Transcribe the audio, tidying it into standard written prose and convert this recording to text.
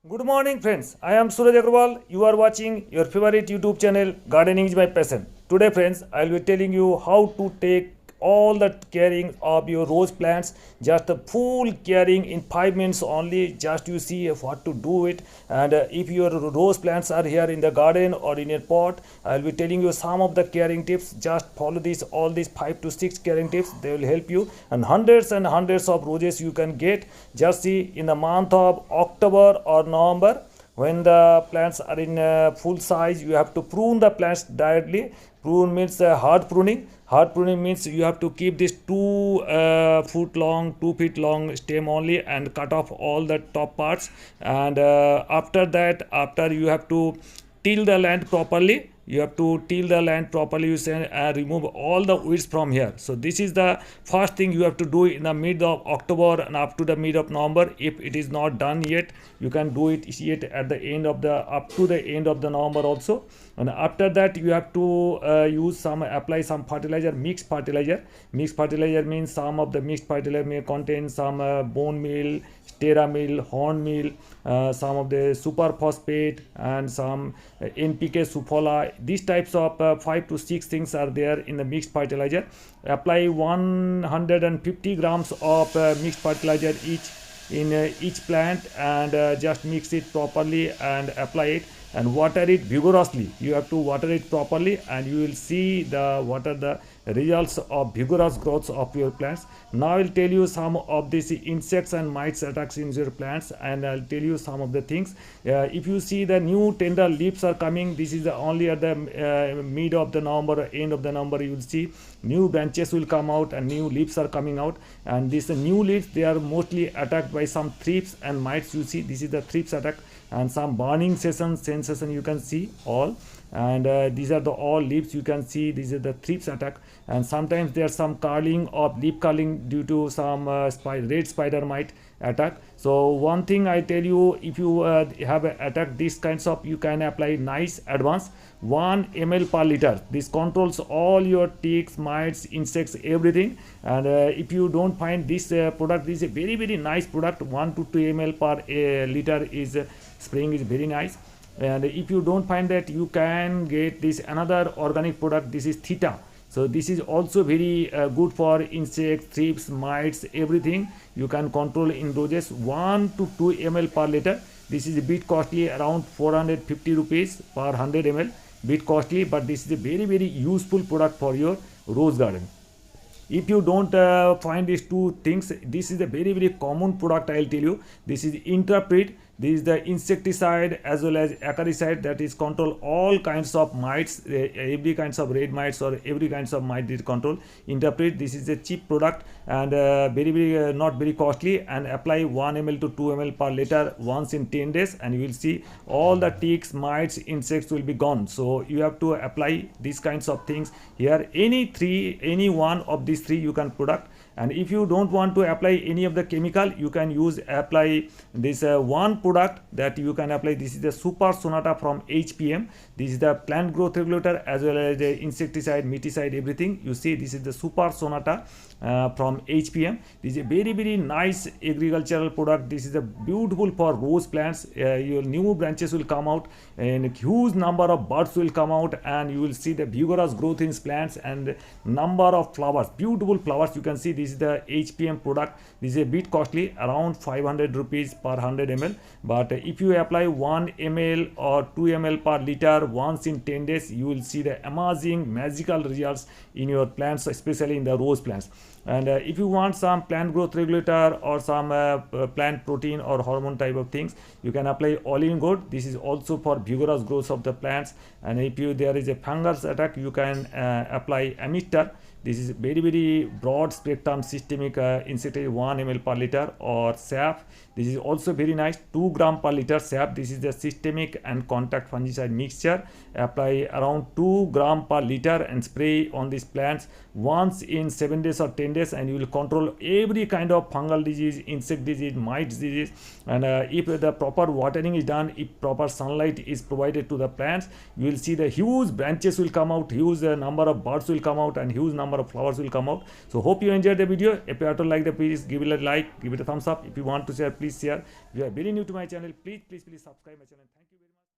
Good morning, friends. I am Suraj Agrawal. You are watching your favorite YouTube channel, Gardening is My Passion. Today, friends, I will be telling you how to take all the caring of your rose plants, just the full caring in 5 minutes only. Just you see what to do it. And if your rose plants are here in the garden or in your pot, I will be telling you some of the caring tips. Just follow these all these 5 to 6 caring tips. They will help you, and hundreds of roses you can get. Just see in the month of October or November, when the plants are in full size, you have to prune the plants directly. Prune means hard pruning. Hard pruning means you have to keep this 2 foot long, 2 feet long stem only and cut off all the top parts. And after that, after you have to till the land properly. You have to till the land properly. You say remove all the weeds from here. So this is the first thing you have to do in the mid of October and up to the mid of November. If it is not done yet, you can do it yet at the end of the up to the end of the November also. And after that, you have to apply some fertilizer, mixed fertilizer means some of the mixed fertilizer may contain some bone meal, stera meal, horn meal, some of the super phosphate, and some NPK, Sufola. These types of 5 to 6 things are there in the mixed fertilizer. Apply 150 grams of mixed fertilizer each plant, and just mix it properly and apply it and water it vigorously. You have to water it properly, and you will see the results of vigorous growth of your plants. Now I will tell you some of these insects and mites attacks in your plants, and I'll tell you some of the things. If you see the new tender leaves are coming, this is only at the mid of the November, end of the November, you will see new branches will come out and new leaves are coming out. And these new leaves, they are mostly attacked by some thrips and mites. You see, this is the thrips attack, and some burning sensation you can see all. And these are the all leaves you can see. These are the thrips attack. And sometimes there's some curling of leaf curling due to some red spider mite attack. So one thing I tell you, if you have attacked these kinds of, you can apply nice advance 1 ml per liter. This controls all your ticks, mites, insects, everything. And if you don't find this product, this is a very nice product. 1 to 2 ml per liter is spraying is very nice. And if you don't find that, you can get this another organic product. This is Theta. So this is also very good for insects, thrips, mites, everything. You can control in doses 1 to 2 ml per liter. This is a bit costly, around 450 rupees per 100 ml. Bit costly, but this is a very useful product for your rose garden. If you don't find these two things, this is a very common product. I'll tell you, this is Interpret. This is the insecticide as well as acaricide that is control all kinds of mites, every kinds of red mites or every kinds of mite is control. Interpret, this is a cheap product and very not very costly, and apply 1 ml to 2 ml per liter once in 10 days, and you will see all the ticks, mites, insects will be gone. So you have to apply these kinds of things here. Any one of these three you can product. And if you don't want to apply any of the chemical, you can apply this one product that you can apply. This is the Super Sonata from HPM. This is the plant growth regulator as well as the insecticide, miticide, everything. You see, this is the Super Sonata from HPM. This is a very nice agricultural product. This is a beautiful for rose plants. Your new branches will come out and a huge number of buds will come out, and you will see the vigorous growth in plants and number of flowers, beautiful flowers. You can see this is the HPM product. This is a bit costly, around 500 rupees per 100 ml. But if you apply 1 ml or 2 ml per liter once in 10 days, you will see the amazing magical results in your plants, especially in the rose plants. And if you want some plant growth regulator or some plant protein or hormone type of things, you can apply Olein Gold. This is also for vigorous growth of the plants. And if there is a fungus attack, you can apply Amister. This is very broad spectrum systemic insecticide, 1 ml per liter, or SAF. This is also very nice, 2 gram per liter SAF. This is the systemic and contact fungicide mixture. Apply around 2 gram per liter and spray on these plants once in 7 days or 10 days, and you will control every kind of fungal disease, insect disease, mite disease. And if the proper watering is done, if proper sunlight is provided to the plants, you will see the huge branches will come out, huge number of buds will come out, and huge number number of flowers will come out. So hope you enjoyed the video. If you have to like the, please give it a like, give it a thumbs up. If you want to share, please share. If you are very new to my channel, please subscribe my channel. Thank you very much.